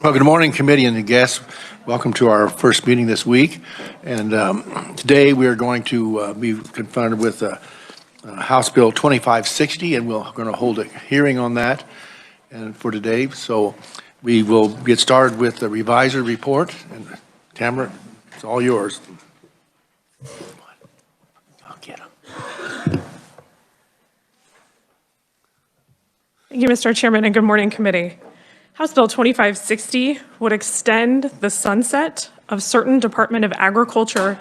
Well, good morning, committee and guests. Welcome to our first meeting this week. And today we are going to be confronted with House Bill 2560, and we're going to hold a hearing on that and for today. So we will get started with the reviser report. And Tamara, it's all yours. I'll get them. Thank you, Mr. Chairman, and good morning, committee. House Bill 2560 would extend the sunset of certain Department of Agriculture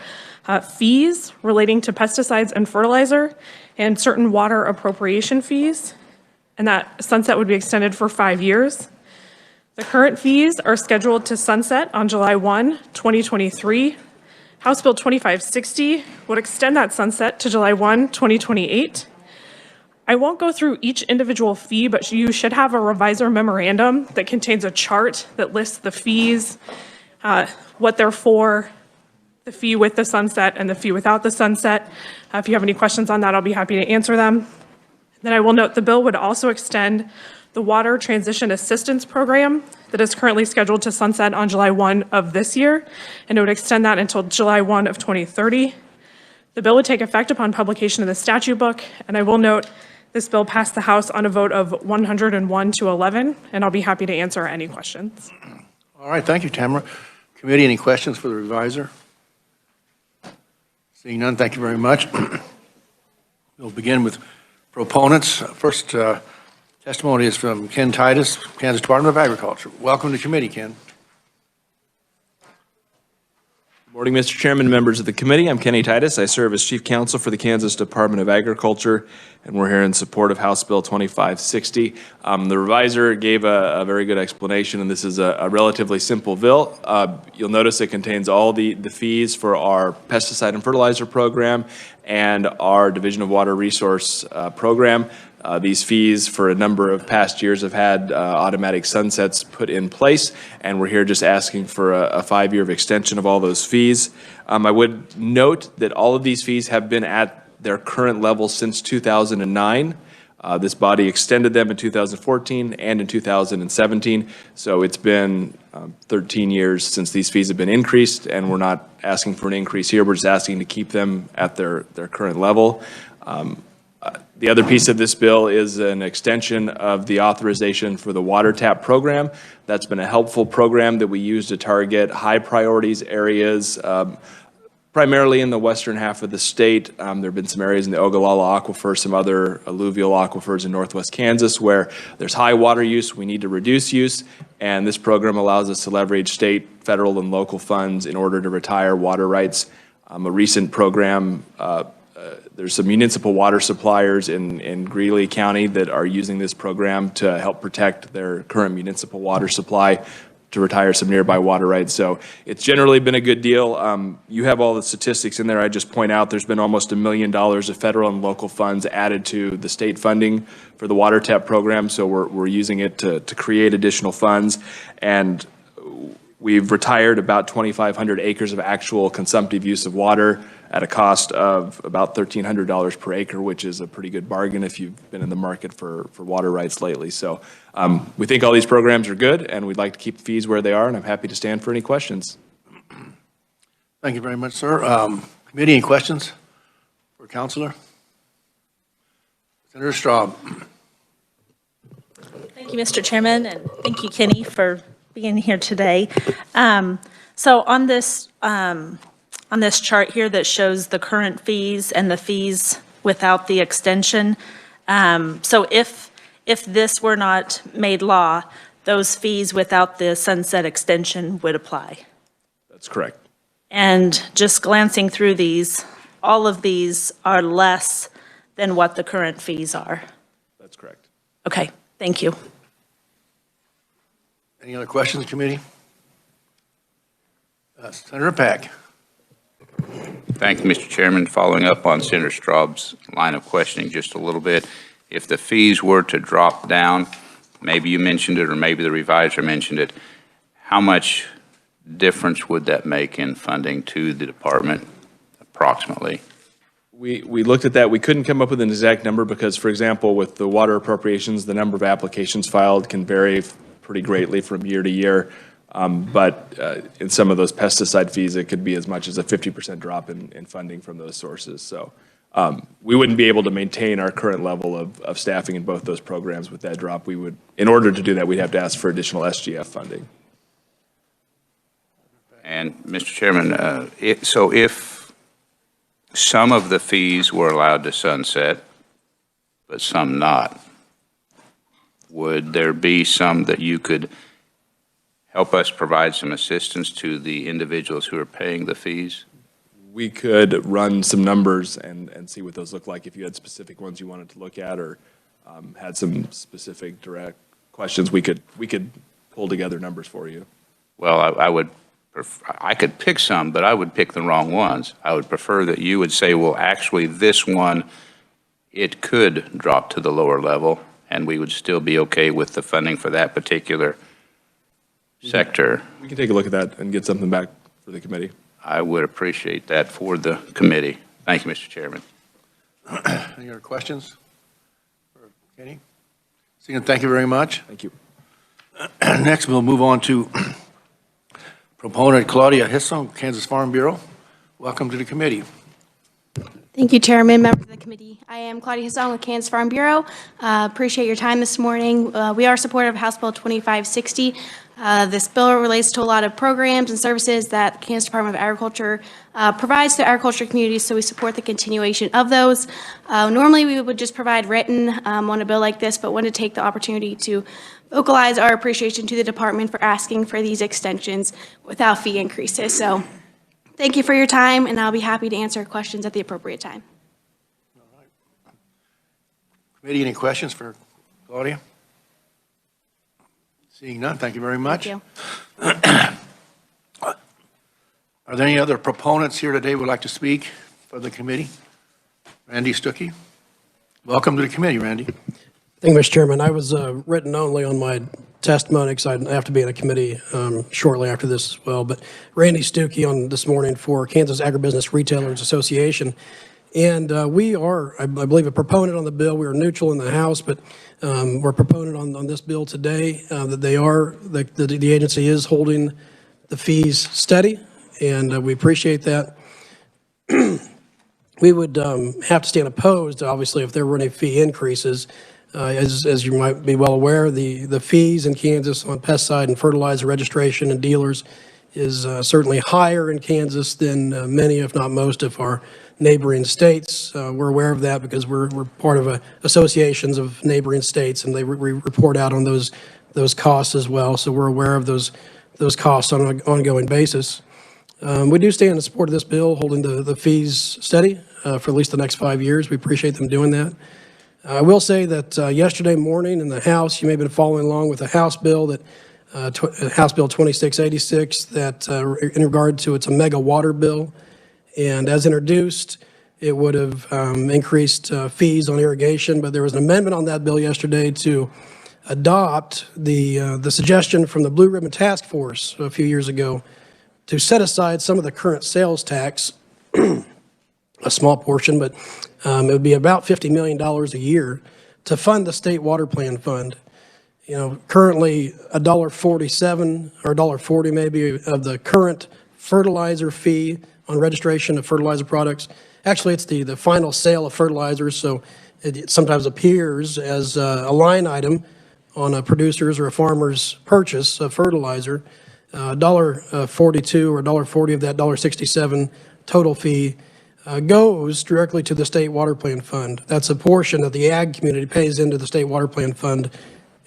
fees relating to pesticides and fertilizer and certain water appropriation fees, and that sunset would be extended for 5 years. The current fees are scheduled to sunset on July 1, 2023. House Bill 2560 would extend that sunset to July 1, 2028. I won't go through each individual fee, but you should have a reviser memorandum that contains a chart that lists the fees, what they're for, the fee with the sunset and the fee without the sunset. If you have any questions on that, I'll be happy to answer them. Then I will note the bill would also extend the Water Transition Assistance Program that is currently scheduled to sunset on July 1 of this year, and it would extend that until July 1 of 2030. The bill would take effect upon publication of the statute book, and I will note this bill passed the House on a vote of 101 to 11, and I'll be happy to answer any questions. All right, thank you, Tamara. Committee, any questions for the reviser? Seeing none, thank you very much. We'll begin with proponents. First testimony is from Ken Titus, Kansas Department of Agriculture. Welcome to committee, Ken. Good morning, Mr. Chairman, members of the committee. I'm Kenny Titus. I serve as Chief Counsel for the Kansas Department of Agriculture, and we're here in support of House Bill 2560. The reviser gave a very good explanation, and this is a relatively simple bill. You'll notice it contains all the fees for our pesticide and fertilizer program and our Division of Water Resource program. These fees for a number of past years have had automatic sunsets put in place, and we're here just asking for a 5-year extension of all those fees. I would note that all of these fees have been at their current level since 2009. This body extended them in 2014 and in 2017, so it's been 13 years since these fees have been increased, and we're not asking for an increase here. We're just asking to keep them at their current level. The other piece of this bill is an extension of the authorization for the water tap program. That's been a helpful program that we use to target high priorities areas, primarily in the western half of the state. There have been some areas in the Ogallala Aquifer, some other alluvial aquifers in northwest Kansas where there's high water use, we need to reduce use, and this program allows us to leverage state, federal, and local funds in order to retire water rights. A recent program, there's some municipal water suppliers in Greeley County that are using this program to help protect their current municipal water supply to retire some nearby water rights. So it's generally been a good deal. You have all the statistics in there. I just point out there's been almost $1 million of federal and local funds added to the state funding for the water tap program. So we're using it to create additional funds. And we've retired about 2,500 acres of actual consumptive use of water at a cost of about $1,300 per acre, which is a pretty good bargain if you've been in the market for water rights lately. So we think all these programs are good, and we'd like to keep fees where they are, and I'm happy to stand for any questions. Thank you very much, sir. Committee, any questions for Councilor? Senator Straub. Thank you, Mr. Chairman, and thank you, Kenny, for being here today. So on this chart here that shows the current fees and the fees without the extension, so if this were not made law, those fees without the sunset extension would apply. That's correct. And just glancing through these, all of these are less than what the current fees are. That's correct. Okay, thank you. Any other questions, committee? Senator Pack. Thank you, Mr. Chairman. Following up on Senator Straub's line of questioning just a little bit, if the fees were to drop down, maybe you mentioned it or maybe the reviser mentioned it, how much difference would that make in funding to the department approximately? We looked at that. We couldn't come up with an exact number because, for example, with the water appropriations, the number of applications filed can vary pretty greatly from year to year. But in some of those pesticide fees, it could be as much as a 50% drop in funding from those sources. So we wouldn't be able to maintain our current level of staffing in both those programs with that drop. We would, in order to do that, we'd have to ask for additional SGF funding. And, Mr. Chairman, so if some of the fees were allowed to sunset, but some not, would there be some that you could help us provide some assistance to the individuals who are paying the fees? We could run some numbers and see what those look like if you had specific ones you wanted to look at or had some specific direct questions. We could pull together numbers for you. Well, I could pick some, but I would pick the wrong ones. I would prefer that you would say, well, actually, this one, it could drop to the lower level, and we would still be okay with the funding for that particular sector. We can take a look at that and get something back for the committee. I would appreciate that for the committee. Thank you, Mr. Chairman. Any other questions for Kenny? Seeing, thank you very much. Thank you. Next, we'll move on to proponent Claudia Hisson, Kansas Farm Bureau. Welcome to the committee. Thank you, Chairman, members of the committee. I am Claudia Hisson with Kansas Farm Bureau. Appreciate your time this morning. We are supportive of House Bill 2560. This bill relates to a lot of programs and services that the Kansas Department of Agriculture provides to agriculture communities, so we support the continuation of those. Normally, we would just provide written on a bill like this, but wanted to take the opportunity to vocalize our appreciation to the department for asking for these extensions without fee increases. So thank you for your time, and I'll be happy to answer questions at the appropriate time. Committee, any questions for Claudia? Seeing none, thank you very much. Thank you. Are there any other proponents here today who would like to speak for the committee? Randy Stuckey. Welcome to the committee, Randy. Thank you, Mr. Chairman. I was written only on my testimony because I have to be in a committee shortly after this as well. But Randy Stuckey on this morning for Kansas Agribusiness Retailers Association. And we are, I believe, a proponent on the bill. We are neutral in the House, but we're a proponent on this bill today. That the agency is holding the fees steady, and we appreciate that. We would have to stand opposed, obviously, if there were any fee increases. As you might be well aware, the fees in Kansas on pesticide and fertilizer registration and dealers is certainly higher in Kansas than many, if not most, of our neighboring states. We're aware of that because we're part of associations of neighboring states, and we report out on those costs as well. So we're aware of those costs on an ongoing basis. We do stand in support of this bill, holding the fees steady for at least the next 5 years. We appreciate them doing that. I will say that yesterday morning in the House, you may have been following along with a House bill that House Bill 2686 that in regard to it's a mega water bill. And as introduced, it would have increased fees on irrigation, but there was an amendment on that bill yesterday to adopt the suggestion from the Blue Ribbon Task Force a few years ago to set aside some of the current sales tax, a small portion, but it would be about $50 million a year to fund the state water plan fund. You know, currently $1.47 or $1.40 maybe of the current fertilizer fee on registration of fertilizer products. Actually, it's the final sale of fertilizers, so it sometimes appears as a line item on a producer's or a farmer's purchase of fertilizer. $1.42 or $1.40 of that $1.67 total fee goes directly to the state water plan fund. That's a portion that the ag community pays into the state water plan fund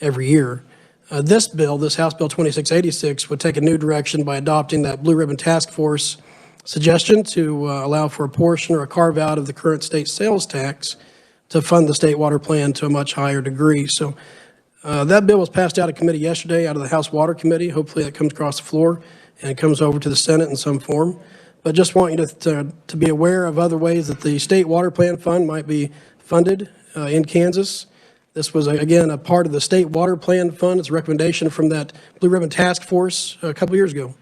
every year. This bill, this House Bill 2686, would take a new direction by adopting that Blue Ribbon Task Force suggestion to allow for a portion or a carve out of the current state sales tax to fund the state water plan to a much higher degree. So that bill was passed out of committee yesterday, out of the House Water Committee. Hopefully that comes across the floor and it comes over to the Senate in some form. But just want you to be aware of other ways that the state water plan fund might be funded in Kansas. This was, again, a part of the state water plan fund. It's a recommendation from that Blue Ribbon Task Force a couple years ago.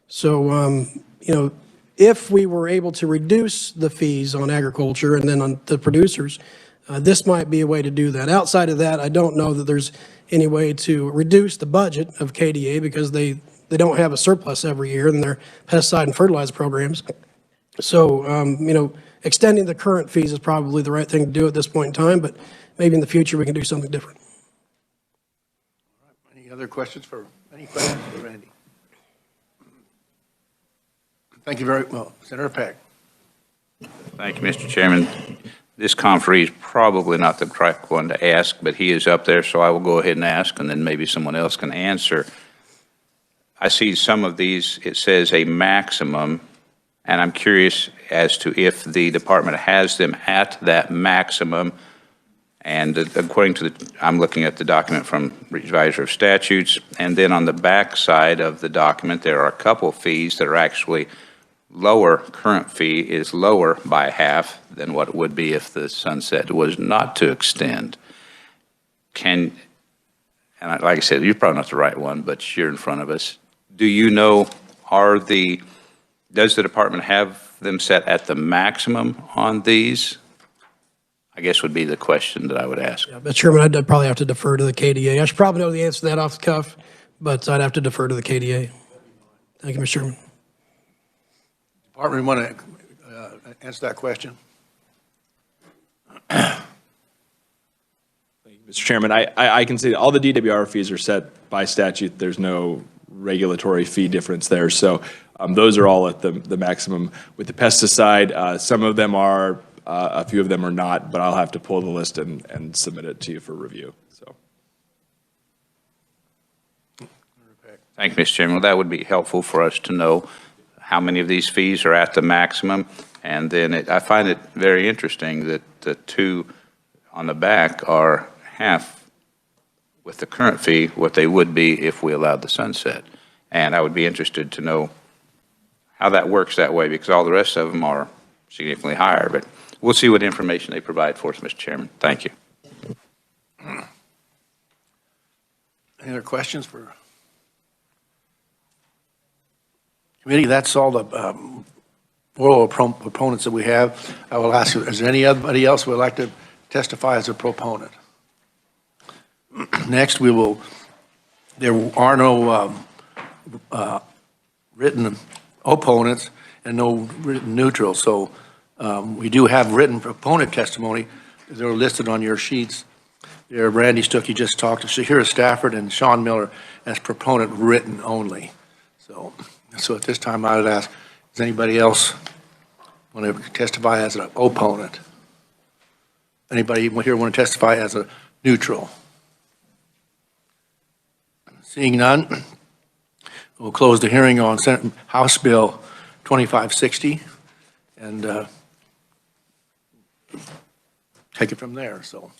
So, you know, if we were able to reduce the fees on agriculture and then on the producers, this might be a way to do that. Outside of that, I don't know that there's any way to reduce the budget of KDA because they they don't have a surplus every year in their pesticide and fertilizer programs. So, extending the current fees is probably the right thing to do at this point in time, but maybe in the future we can do something different. Any other questions for Randy? Thank you very well. Senator Peck. Thank you, Mr. Chairman. This conferee is probably not the correct one to ask, but he is up there, so I will go ahead and ask, and then maybe someone else can answer. I see some of these, it says a maximum, and I'm curious as to if the department has them at that maximum. And according to I'm looking at the document from Revisor of Statutes, and then on the back side of the document, there are a couple fees that are actually lower. Current fee is lower by half than what it would be if the sunset was not to extend. Like I said, you're probably not the right one, but you're in front of us. Do you know, does the department have them set at the maximum on these? I guess would be the question that I would ask. Yeah, but Chairman, I'd probably have to defer to the KDA. I should probably know the answer to that off the cuff, but I'd have to defer to the KDA. Thank you, Mr. Chairman. Department, want to answer that question? Thank you, Mr. Chairman, I can see all the DWR fees are set by statute. There's no regulatory fee difference there. So those are all at the maximum. With the pesticide, some of them are, a few of them are not, but I'll have to pull the list and submit it to you for review. So. Thank you, Mr. Chairman. Well, that would be helpful for us to know how many of these fees are at the maximum. And then I find it very interesting that the two on the back are half with the current fee what they would be if we allowed the sunset. And I would be interested to know how that works that way, because all the rest of them are significantly higher. But we'll see what information they provide for us, Mr. Chairman. Thank you. Any other questions for committee? That's all the oral proponents that we have. I will ask you, is there anybody else who would like to testify as a proponent? Next, there are no written opponents and no written neutral. So we do have written proponent testimony. They're listed on your sheets. There, Randy Stuckey just talked to Shahira Stafford and Sean Miller as proponent written only. So at this time, I would ask, does anybody else want to testify as an opponent? Anybody here want to testify as a neutral? Seeing none, we'll close the hearing on House Bill 2560 and take it from there. So,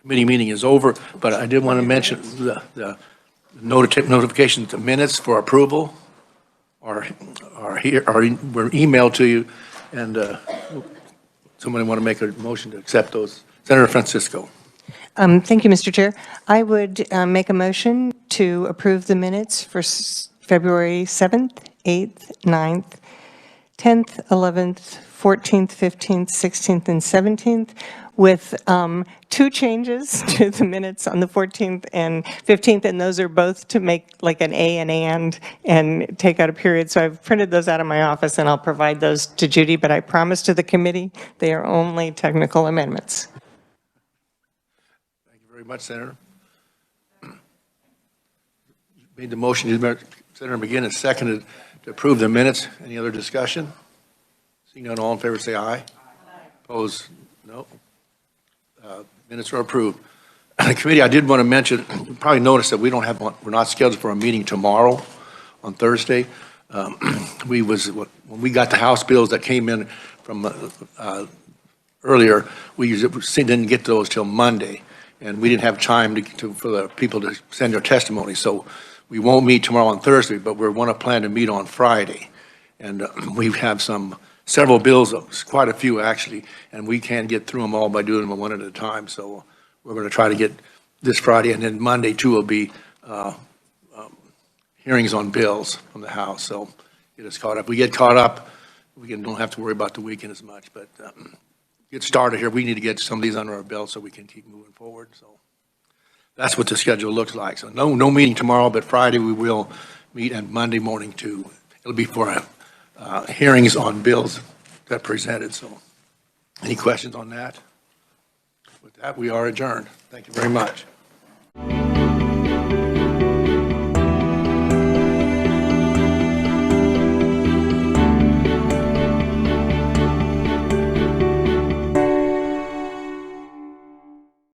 committee meeting is over, but I did want to mention the notification, the minutes for approval are here, were emailed to you, and somebody want to make a motion to accept those? Senator Francisco. Thank you, Mr. Chair. I would make a motion to approve the minutes for February 7th, 8th, 9th, 10th, 11th, 14th, 15th, 16th, and 17th, with two changes to the minutes on the 14th and 15th, and those are both to make like an A and take out a period. So I've printed those out of my office, and I'll provide those to Judy, but I promise to the committee they are only technical amendments. Very much, Senator. Made the motion. Senator McGinn has seconded to approve the minutes. Any other discussion? Seeing none, all in favor say aye. Aye. Opposed? No. Minutes are approved. Committee, I did want to mention, you probably noticed that we're not scheduled for a meeting tomorrow on Thursday. When we got the House bills that came in from earlier, we didn't get those till Monday. And we didn't have time for the people to send their testimony. So we won't meet tomorrow on Thursday, but we want to plan to meet on Friday. And we have several bills, quite a few actually, and we can't get through them all by doing them one at a time. So we're going to try to get this Friday, and then Monday too will be hearings on bills from the House. So get us caught up. We get caught up, we don't have to worry about the weekend as much, but get started here. We need to get some of these under our belt so we can keep moving forward. So that's what the schedule looks like. So no meeting tomorrow, but Friday we will meet, and Monday morning too. It'll be for hearings on bills that presented. So any questions on that? With that, we are adjourned. Thank you very much.